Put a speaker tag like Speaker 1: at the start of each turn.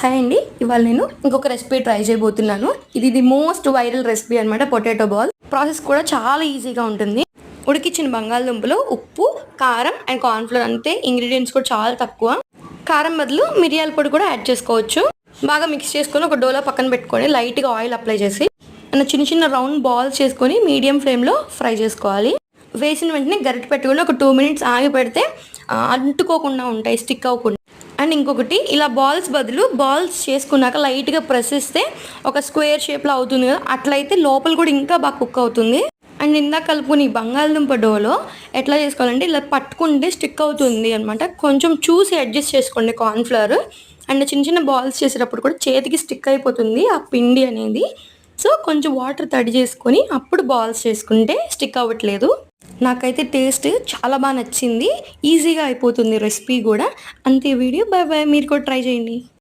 Speaker 1: Hi అండి, ఇవాళ నేను ఇంకొక రెసిపీ ట్రై చేయబోతున్నాను. ఇది మోస్ట్ వైరల్ రెసిపీ అనమాట, పొటాటో బాల్. ప్రాసెస్ కూడా చాలా ఈజీగా ఉంటుంది. ఉడికించిన బంగాళదుంపలో ఉప్పు, కారం అండ్ కార్న్ఫ్లోర్ అంతే. ఇంగ్రీడియంట్స్ కూడా చాలా తక్కువ. కారం బదులు మిరియాల పొడి కూడా యాడ్ చేసుకోవచ్చు. బాగా మిక్స్ చేసుకొని ఒక డోలో పక్కన పెట్టుకొని లైట్గా ఆయిల్ అప్లై చేసి చిన్న చిన్న రౌండ్ బాల్స్ చేసుకొని మీడియం ఫ్లేమ్లో ఫ్రై చేసుకోవాలి. వేసిన వెంటనే గరిటె పెట్టుకొని ఒక 2 minutes ఆగి పెడితే అంటుకోకుండా ఉంటాయి, స్టిక్ అవ్వకుండా. అండ్ ఇంకొకటి, ఇలా బాల్స్ బదులు బాల్స్ చేసుకున్నాక లైట్గా ప్రెస్ చేస్తే ఒక స్క్వేర్ షేప్లో అవుతుంది కదా, అట్లయితే లోపల కూడా ఇంకా బాగా కుక్ అవుతుంది. అండ్ ఇందాక కలుపుకుని బంగాళదుంప డోలో ఎట్లా చేసుకోవాలంటే ఇలా పట్టుకుంటే స్టిక్ అవుతుంది అనమాట. కొంచెం చూసి అడ్జస్ట్ చేసుకోండి కార్న్ఫ్లవర్. అండ్ చిన్న చిన్న బాల్స్ చేసేటప్పుడు కూడా చేతికి స్టిక్ అయిపోతుంది ఆ పిండి అనేది. సో కొంచెం వాటర్ తడి చేసుకొని అప్పుడు బాల్స్ చేసుకుంటే స్టిక్ అవ్వట్లేదు. నాకైతే టేస్ట్ చాలా బాగా నచ్చింది. ఈజీగా అయిపోతుంది రెసిపీ కూడా. అంతే వీడియో. Bye bye. మీరు కూడా ట్రై చేయండి.